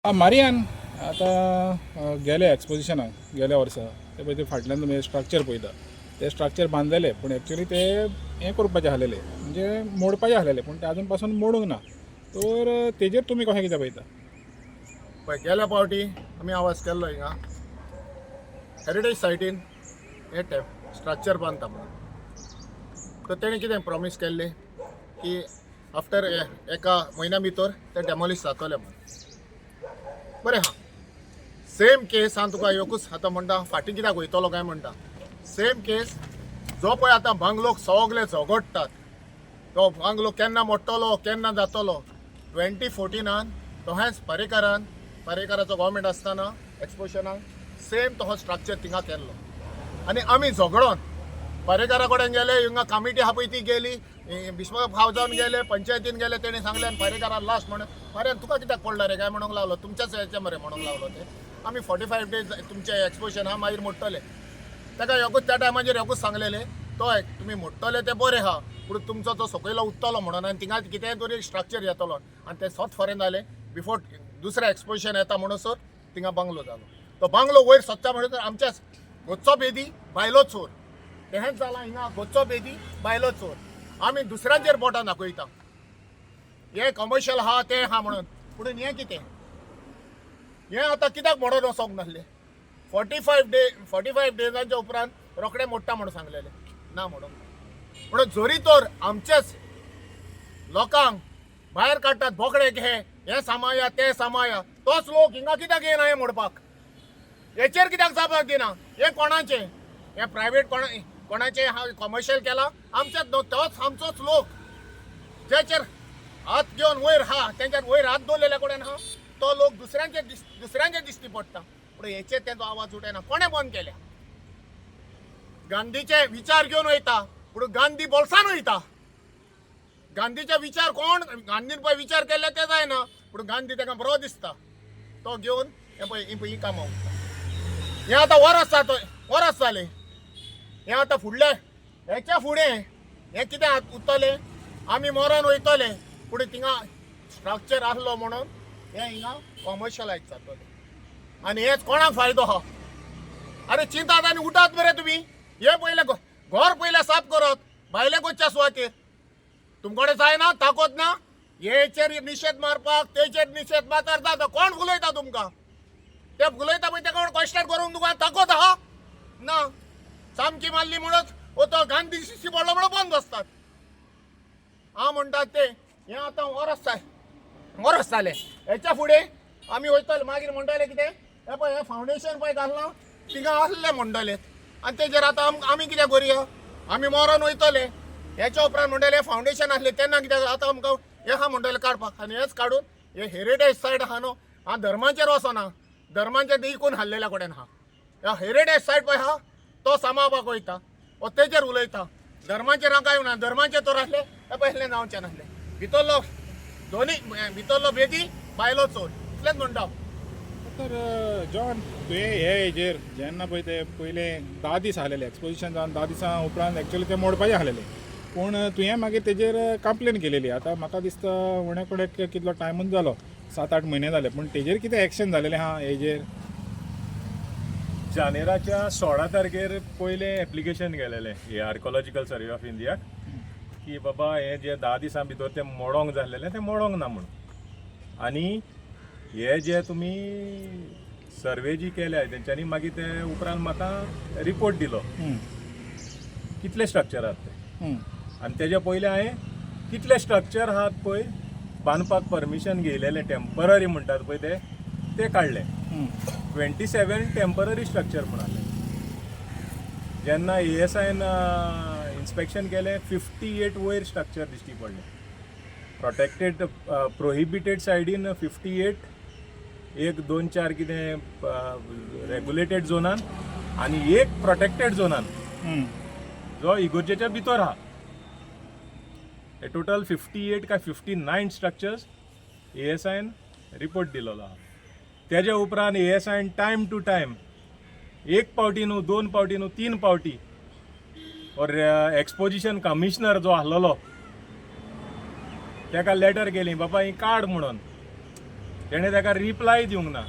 Marianne आता गेले एक्सपोजिशनाक गेल्या वर्सा ते पळय ते फाटल्यान तुमी स्ट्रक्चर पळयता ते स्ट्रक्चर बांदलेले पूण एक्चुअली ते हें करपाचे आसलेले म्हणजे मोडपाचे आसलेले पूण ते आजून पासून मोडूंक ना तर तेजेर तुमी कशें कितें पळयता. पळय गेल्या फावटी आमी आवाज केल्लो हिंगा हेरिटेज सायटीन हे स्ट्रक्चर बांदता म्हणून. तर तेणें कितें प्रॉमीस केल्लें की आफ्टर एका म्हयन्या भितर ते डेमॉलिश जातले म्हणून. बरें हा, सेम केस हांव तुका एकूच आतां म्हणटा, फाटीं कित्याक वयतलो काय म्हणटा. सेम केस जो पळय आतां बांगलोक सगळे झगडटात, तो बांगलो केन्ना मोडटलो केन्ना जातलो. 2014 तोहेंच पारेकराचो गव्हर्मेंट आसतना एक्सपोजिशनाक सेम तो स्ट्रक्चर थिंगा केल्लो आनी आमी झगडोन पारेकरा कडेन गेले. हिंगा कमिटी आहा पळय ती गेली, बिस्मोग भाव जावन गेले, पंचायतीन गेले. तेणी सांगले आनी पारेकरा लास्ट म्हणून अरे तुका कित्याक पडला रे काय म्हणूंक लागलो, तुमच्याच हेचे मरे म्हणूंक लागलो. ते आमी 45 डेज तुमचे एक्सपोजिशन आहा मागीर मोडटले. ताका एकूच त्या टायमाचेर एकूच सांगलेले तो तुमी मोडटले ते बरें आहा पूण तुमचो तो सकयलो उरतलो म्हणून आनी थिंगा कितेंय तरी स्ट्रक्चर येतलो आनी ते सोत फॉरेन जाले. बिफोर दुसरें एक्सपोजिशन येता म्हणसर थिंगा बांगलो जालो. तो बांगलो वयर सोदता म्हणसर आमच्याच गोचो बेदी बायलो चोर तेंच जाला. हिंगा गोचो बेदी बायलो चोर आमी दुसऱ्यांचेर बोटां दाखयता हे कमर्शियल आहा ते आहा म्हणून. पूण हें कितें हें आतां कित्याक मोडोन वचोंक नासलें. 45 डेजांच्या उपरांत रोखडे मोडटा म्हणून सांगलेले ना म्हणून. म्हणून जोरी तर आमचेच लोकांक भायर काडटात बोकडे घे हें सांबाळया तें सांबाळया, तोच लोक हिंगा कित्याक येना हें मोडपाक. हेचेर कित्याक जावपाक दिना. हें कोणाचें हें प्रायवेट कोणाचें कमर्शियल केलां आमचेच न्हू. तोच आमचोच लोक जेचेर हात घेवन वयर आहा तेंचेर वयर हात दवरलेल्या कडेन आहा तो लोक दुसऱ्यांचे दिश्टी पडटा. पूण हेचेर तेजो आवाज उठयना. कोणें बंद केल्या. गांधीचे विचार घेवन वयता पूण गांधी बोल्सान वयता. गांधीचे विचार कोण गांधीन पळय विचार केल्ले ते जायना पूण गांधी ताका बरो दिसता तो घेवन हें पळय ही कामां उरता. हें आतां वरस जालें. हें आतां फुडलें हेच्या फुडें हें कितें उरतलें आमी मरोन वयतले पूण थिंगा स्ट्रक्चर आसलो म्हणून हें हिंगा कमर्शियलायज जातलें आनी हेच कोणाक फायदो आहा. अरे चिंतात आनी उठात मरे तुमी. हे पयलें घर पयलें साफ करत भायले गोंयच्या सुवातेर तुमकडे जायना ताकद ना. हेचेर निशेध मारपाक तेचेर निशेध मारता कोण फुलयता तुमकां. ते फुलयता पळय ते कोण क्वेश्चन करूंक तुका ताकद आहा ना. सामकी मारली म्हणून तो गांधी शिशी पडलो म्हणून बंद बसतात. हांव म्हणटात ते हें आतां वरस जालें. हेच्या फुडें आमी वयतले मागीर म्हणटले कितें हें पळय हें फावंडेशन पळय घालना थिंगा आसले म्हणटले आनी तेजेर आतां आमी कितें करुया. आमी मरोन वयतले हेच्या उपरांत म्हणटले फावंडेशन आसलें तेन्ना कित्याक आतां आमकां हें आहा म्हणटलें काडपाक. आनी हेच काडून हे हेरिटेज सायड आहा न्हू हांव धर्माचेर वचना. धर्माचेर इकून हाडलेल्या कडेन आहा. ह्या हेरिटेज सायड पळय आहा तो सांबाळपाक वयता वो तेजेर उलयता. धर्माचेर हांव कांय म्हणना. धर्माचेर तर आसलें हें पळय जावचें नासलें. भितरलो दोनी भितरलो बेदी भायलो चोर इतलेंच म्हणटा. तर जॉन तुवें हे हेजेर जेन्ना पळय ते पयले 10 दीस आसलेले एक्सपोजिशन जावन 10 दिसां उपरांत एक्चुअली ते मोडपाचे आसलेले पूण तुवें मागीर तेजेर कंप्लेन केलेली. आतां म्हाका दिसता उणे कडेन कितलो टायमूच जालो 7-8 म्हयने जाले पूण तेजेर कितें एक्शन जालेलें आहा हेजेर. जानेराच्या 16 तारखेर पयलें एप्लिकेशन गेलेलें हे आर्कोलॉजिकल सर्वे ऑफ इंडियाक की बाबा हे जे 10 दिसां भितर तें मोडोंक जाय आसलेलें तें मोडोंक ना म्हणून. आनी हे जे तुमी सर्वे जी केल्या तेंच्यांनी मागीर ते उपरांत म्हाका रिपोर्ट दिलो कितले स्ट्रक्चर आहात ते. आनी तेजे पयलीं हांवें कितले स्ट्रक्चर आहात पळय बांदपाक परमिशन घेयलेलें टेम्पररी म्हणटात पळय ते काडले. 27 टेम्पररी स्ट्रक्चर म्हण आसले. जेन्ना ASIन इन्स्पेक्शन केलें 58 वयर स्ट्रक्चर दिश्टी पडले. प्रोटेक्टेड प्रोहिबिटेड सायडीन 58 1 2 4 कितें रेगुलेटेड झोनान आनी एक प्रोटेक्टेड झोनान जो इगोर्जेच्या भितर आहा. हे टोटल 58 काय 59 स्ट्रक्चर्स ASIन रिपोर्ट दिलेलो आहा. तेज्या उपरांत ASIन टायम टू टायम एक पावटी न्हू 2 पावटी न्हू 3 पावटी और एक्सपोजिशन कमिशनर जो आसलेलो ताका लेटर केली बाबा ही काड म्हणून. तेणें ताका रिप्लाय दिवंक ना.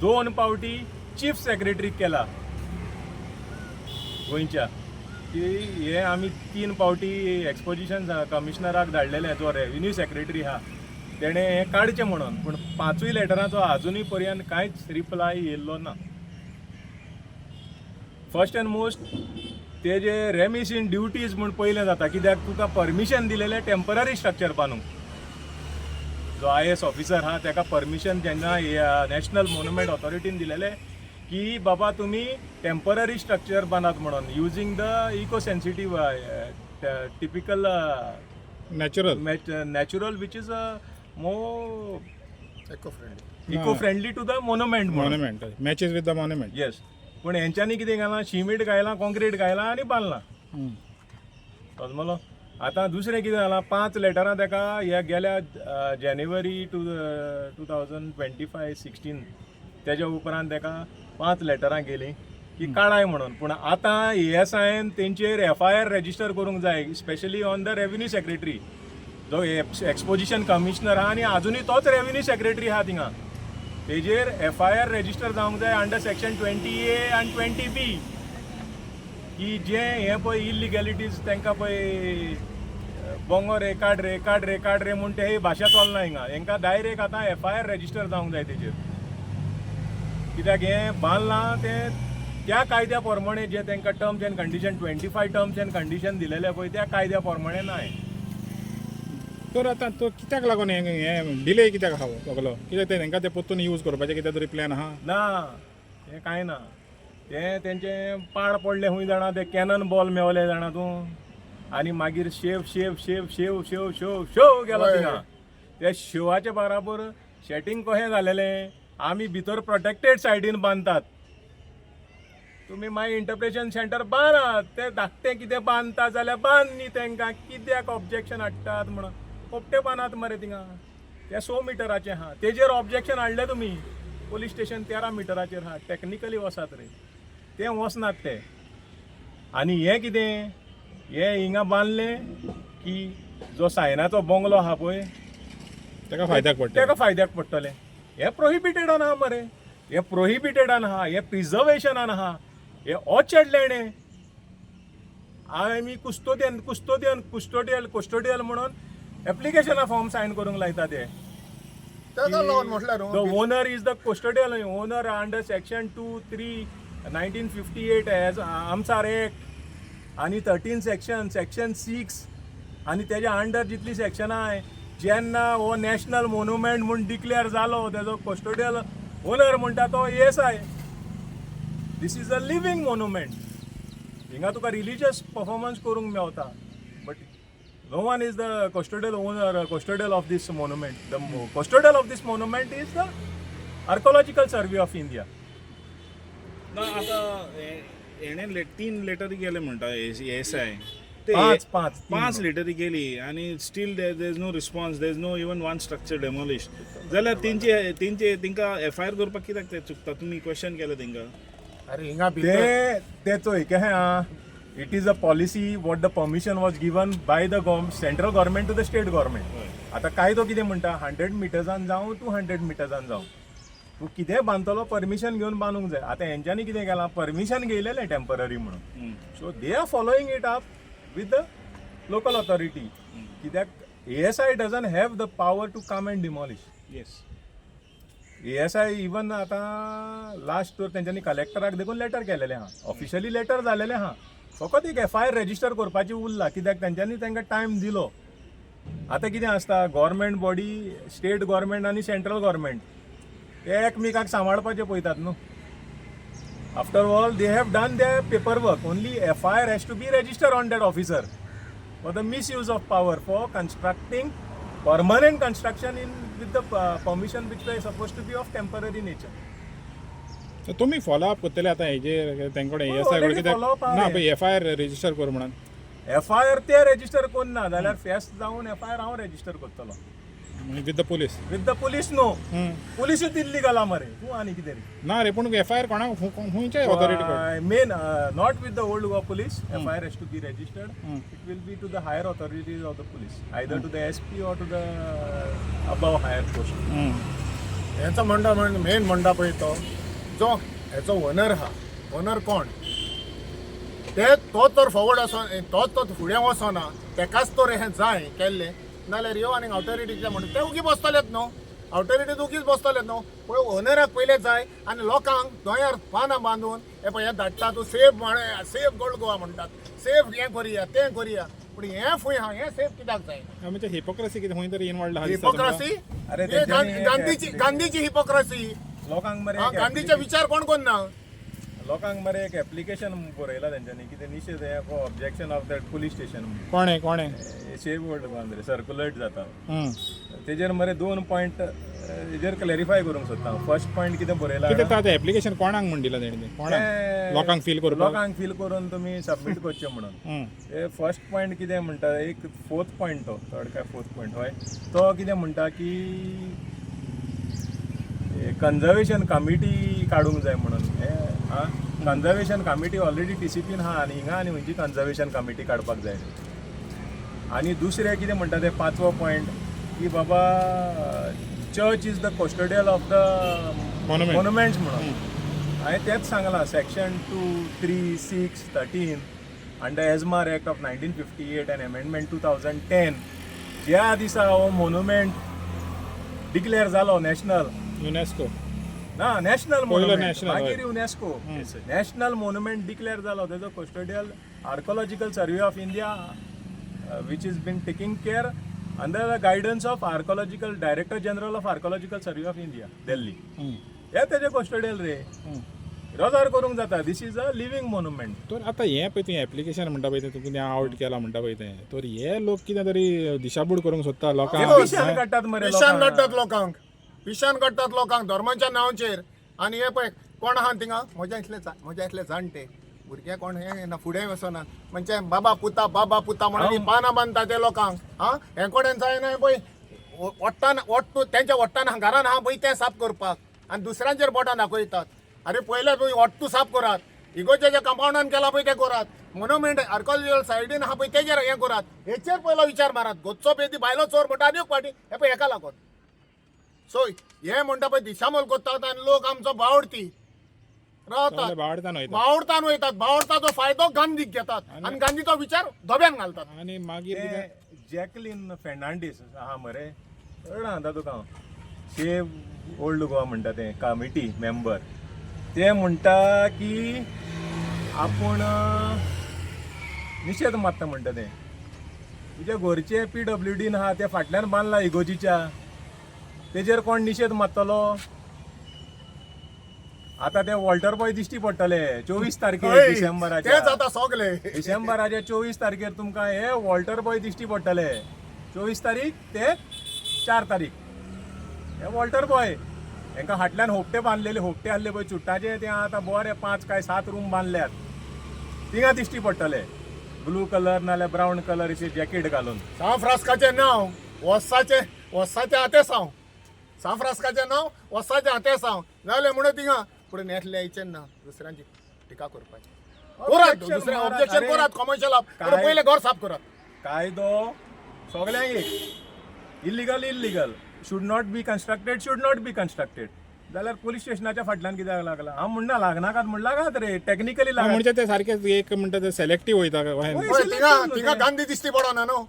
2 फावटी चीफ सेक्रेटरीक केला गोंयच्या की हे आमी 3 फावटी एक्सपोजिशन कमिशनराक धाडलेले जो रेव्हेन्यू सेक्रेटरी आहा तेणें हें काडचें म्हणून, पूण 5 लेटरांचो आजुनूय पर्यंत कांयच रिप्लाय येयल्लो ना. फर्स्ट एंड मोस्ट तेजे रेमिस इन ड्युटीज म्हूण पयलें जाता, कित्याक तुका परमिशन दिलेलें टेम्पररी स्ट्रक्चर बांदूंक. जो IAS ऑफिसर आहा ताका परमिशन जेन्ना नॅशनल मॉन्युमेंट ऑथॉरिटीन दिलेलें की बाबा तुमी टेम्पररी स्ट्रक्चर बांदात म्हणून using the eco sensitive typical natural which is more eco friendly to the monument monument matches with the monument. Yes, पूण हेंच्यांनी कितें घालां, सिमेंट घायलां, कॉन्क्रीट घायलां आनी बांदलां. समजलो. आतां दुसरें कितें जालां, 5 लेटरां ताका ह्या गेल्या जानेवारी 2025-16 तेज्या उपरांत ताका 5 लेटरां गेलीं की काडाय म्हणून. पूण आतां ASIन तेंचेर FIR रजिस्टर करूंक जाय, specially on the revenue secretary जो एक्सपोजिशन कमिशनर आहा आनी आजुनूय तोच रेव्हेन्यू सेक्रेटरी आहा थिंगा. तेजेर FIR रजिस्टर जावंक जाय अंडर सेक्शन 20A आनी 20B की जे हे पळय इलिगॅलिटीज तांकां पळय बोंगो रे काड रे म्हूण ते ही भाशा चलना हिंगा. हांकां डायरेक्ट आतां FIR रजिस्टर जावंक जाय तेजेर, कित्याक हें बांदलां तें त्या कायद्या प्रमाणे जे तांकां terms end condition 25 terms end condition दिलेले पळय त्या कायद्या प्रमाणे नाय. तर आतां तो कित्याक लागून हें डिले कित्याक आहा सगलो? कित्याक तांकां ते परतून यूज करपाचें कितें तरी प्लॅन आहा? ना, हें कांय ना. तें तेंचें पाड पडलें खूंय जाणा, ते कॅनन बॉल मेवले जाणा तूं, आनी मागीर शेव गेलो थिंगा. त्या शेवाच्या बराबर शेटींग कशें जालेलें, आमी भितर प्रोटेक्टेड सायडीन बांदतात, तुमी मागीर इंटरप्रिटेशन सेंटर बांदात. ते धाकटें कितें बांदता जाल्यार बांद न्ही, तांकां कित्याक ऑब्जेक्शन हाडटात म्हणून पोपटे बांदात मरे थिंगा. ते 100 मिटराचें आहा, तेजेर ऑब्जेक्शन हाडलें तुमी. पोलीस स्टेशन 13 मिटराचेर आहा, टॅक्निकली वसात रे, ते वचनात ते. आनी हें कितें, हें हिंगा बांदलें की जो सायनाचो बंगलो आहा पळय ताका फायद्याक पडटा. ताका फायद्याक पडटलें. हें प्रोहिबिटेडान आहा मरे, हें प्रोहिबिटेडान आहा, हें प्रिजर्वेशनान आहा, हें ऑचेडलेणें. आमी कुस्टोडियल म्हणून एप्लिकेशना फॉर्म सायन करूंक लायता ते. ताका लागून म्हटल्यार the owner is the custodial owner under section 2-3 1958 as AMASR act आनी 13 सेक्शन 6 आनी तेज्या अंडर जितली सेक्शनां आहाय, जेन्ना हो नॅशनल मॉन्युमेंट म्हूण डिक्लेअर जालो तेजो कस्टोडियल ओनर म्हणटा तो ASI. This is a living monument. हिंगा तुका रिलिजियस परफॉर्मन्स करूंक मेवता, but no one is the custodial owner, custodial of this monument. The custodial of this monument is the Archaeological Survey of India. ना आता हेणें 3 लेटरी गेले म्हणटा ASI. पांच लेटरी गेली आनी still there is no response, there is no even one structure demolish. जाल्यार तेंचे तिंका FIR करपाक कित्याक ते चुकता? तुमी क्वेश्चन केलें तेंकां? अरे हिंगा ते चोय कहें आहा, it is a policy what the permission was given by the central government to the state government. आता कायदो कितें म्हणटा 100 मिटर्सान जावं 200 मिटर्सान जावं तूं कितें बांदतलो परमिशन घेवन बांदूंक जाय. आतां हेंच्यांनी कितें केलां, परमिशन घेयलेलें टेम्पररी म्हणून, so they are following it up with the local authority. कित्याक ASI doesn't have the power to come and demolish. Yes, ASI even आतां लास्ट तर तेंच्यांनी कलेक्टराक देखून लेटर केलेलें आहा, ऑफिशियली लेटर जालेलें आहा. फकत एक FIR रजिस्टर करपाची उरला, कित्याक तेंच्यांनी तांकां टायम दिलो. आतां कितें आसता, गव्हर्मेंट बॉडी, स्टेट गव्हर्मेंट आनी सेंट्रल गव्हर्मेंट ते एकमेकाक सांबाळपाचें पळयतात न्हू. After all they have done their paper work. Only FIR has to be register on that officer for the misuse of power for constructing permanent construction in with the permission which we suppose to be of temporary nature. तुमी follow up करतले आतां हेजेर तेंकडे ASI already कित्याक follow up ना आहे. पळय FIR register कर म्हणून? FIR ते रजिस्टर करना जाल्यार फेस्ट जावन FIR हांव रजिस्टर करतलो with the police. With the police न्हू, पुलिसूच इल्लीगल आहा मरे. तूं आनी कितें रे ना रे, पूण FIR कोणाक खंयच्याय authority mean not with the old Goa police. FIR has to be registered. It will be to the higher authorities of the police, either to the SP or to the above higher post. हेचो म्हणटा main म्हणटा पळय तो जो हेचो owner आहा owner कोण तो तर फॉवर्ड असो तो फुडें वचना तेकाच तर हें जाय केल्लें नाल्यार ह्यो आनी ऑथॉरिटीचे म्हणटा ते उगी बसतलेत न्हू ऑथॉरिटीज उगीच बसतलेत न्हू पूण ओनराक पयलें जाय आनी लोकांक दोंयार पानां बांदून हे पळय हें धाडटा तूं सेफ गोल्ड गोवा म्हणटात सेफ हें करुया तें करुया पूण हें फूंय आहा हें सेफ कित्याक जाय म्हणजे हिपोक्रसी कितें खंय तरी इनवॉल्ड आहा हिपोक्रसी अरे तेंच्यांनी गांधीची हिपोक्रसी लोकांक मरे गांधीचे विचार कोण करना लोकांक मरे एक एप्लिकेशन बरयला तेंच्यांनी कितें निशेध objection of that police station कोणे सेफ गोल्ड गोवा मरे सर्क्युलेट जाता तेजेर मरे 2 पॉयंट हेजेर क्लॅरिफाय करूंक सोदता फर्स्ट पॉयंट कितें बरयला कितें तां एप्लिकेशन कोणाक म्हण दिला तेणी कोणाक लोकांक फील करपाक लोकांक फील करून तुमी सबमीट करचें म्हणून ते फर्स्ट पॉयंट कितें म्हणटा एक 4th पॉयंट तो थर्ड काय 4th पॉयंट हय तो कितें म्हणटा की कन्जर्वेशन कमिटी काडूंक जाय म्हणून कन्जर्वेशन कमिटी ऑलरेडी TCPन आहा आनी हिंगा आनी खंयची कन्जर्वेशन कमिटी काडपाक जाय आनी दुसरें कितें म्हणटा ते 5वो पॉयंट की बाबा church is the custodial of the monuments म्हणून हांवें तेंच सांगलां सेक्शन 2, 3, 6, 13 अंडर एजमार एक्ट ऑफ 1958 एंड अमेंडमेंट 2010 ज्या दिसा हो मोन्युमेंट डिक्लेअर जालो नॅशनल युनेस्को ना नॅशनल national, मागीर युनेस्को नॅशनल मोन्युमेंट डिक्लेअर जालो तेजो custodial archaeological survey of India which has been taking care under the guidance of Archaeological Director General of Archaeological Survey of India, Delhi. हे तेजे custodial रे रोजार करूंक जाता दिस is a living monument तर आतां हें पळय तुवें एप्लिकेशन म्हणटा पळय तें तुका कितें आउट केला म्हणटा पळय तें तर हे लोक कितें तरी दिशाभूल करूंक सोदता लोकांक पिशान काडटात मरे पिशान काडटात लोकांक धर्माच्या नांवाचेर आनी हे पळय कोण आहा थिंगा म्हज्या इतले जाणटे भुरगे कोण हे ना फुडें वचना म्हणजे बाबा पुता म्हणून पानां बांदता ते लोकांक हे कडेन जायना पळय ओट्ट तेंच्या ओट्टान घरान आहा पळय तें साफ करपाक आनी दुसऱ्यांचेर बोटां दाखयतात अरे पयले पळय ओट्टू साफ करात इगोच्या ज्या कंपाउंडान केला पळय ते करात मोन्युमेंट आर्कोलॉजिकल सायडीन आहा पळय तेजेर हें करात हेचेर पयलो विचार मारात गोचो पेदी भायलो चोर म्हणटा आनी एक फावटी हे पळय हेका लागून सो हे म्हणटा पळय दिशामोल करतात आनी लोक आमचो बावडती रावतात बावडतान वयतात बावडताचो फायदो गांधीक घेतात आनी गांधीचो विचार धोब्यान घालतात आनी मागीर जॅकलीन फेर्नांडीस आहा मरे कळना आतां तुका सेव ओल्ड गोवा म्हणटा ते कमिटी मेंबर ते म्हणटा की आपूण निशेध मारता म्हणटा ते तुजे घरचे PWDन आहा ते फाटल्यान बांदला इगोजीच्या तेजेर कोण निशेध मारतलो आता ते वॉल्टर बॉय दिश्टी पडटले 24 तारखेर डिसेंबराच्या तेच आता सगळे डिसेंबराच्या 24 तारखेर तुमकां हे वॉल्टर बॉय दिश्टी पडटले 24 तारीख ते 4 तारीख हे वॉल्टर बॉय हांकां फाटल्यान होपटे बांदलेले होपटे आहले पळय चुट्टाचे ते आतां बरे 5 काय 7 रूम बांदल्यात थिंगा दिश्टी पडटले ब्लू कलर नाल्यार ब्रावन कलरचे जॅकेट घालून सांफ्रास्काचें नांव वस्साचे हाते साव सांफ्रास्काचें नांव वस्साचे हाते साव जालें म्हणून थिंगा पुढे नेटले यायचे ना दुसऱ्यांची टिका करपाची दुसरे ऑब्जेक्शन करात कमर्शियल पहिले घर साफ करात कायदो सगळ्यांक एक illegal should not be constructed जाल्यार पुलीस स्टेशनाच्या फाटल्यान कित्याक लागला हांव म्हणना लागनाकात म्हण लागात रे टेक्निकली लागा म्हणजे ते सारखे एक म्हणटा ते सेलेक्टीव वयता थिंगा गांधी दिश्टी पडना न्हू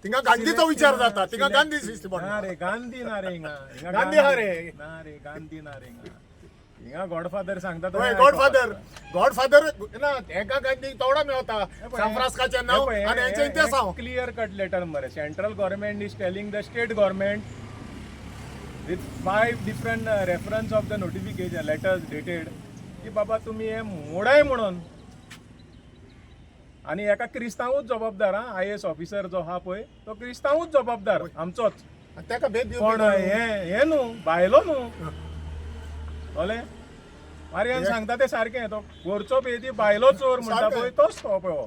थिंगा गांधीचो विचार जाता थिंगा गांधी दिश्टी पडना ना रे गांधी ना रे हिंगा गांधी हा रे ना रे गांधी ना रे हिंगा गॉडफादर सांगता गॉडफादर ना एका गांधी तोडा मेवता सांफ्रास्काचें नांव आनी हेचें इतिहास हांव क्लियर कट लेटर मरे central government is telling the state government with 5 different reference of the notification letters dated की बाबा तुम्ही हे मोडाय म्हणून आणि एका क्रिस्तांवूच जबाबदार IAS ऑफिसर जो हा पळय तो क्रिस्तांवूच जबाबदार आमचोच तेका भेद पण हे न्हू भायलो न्हू ओले मारयान सांगता ते सारकें तो घरचो बेदी भायलो चोर म्हणटा पळय तोच तो पळय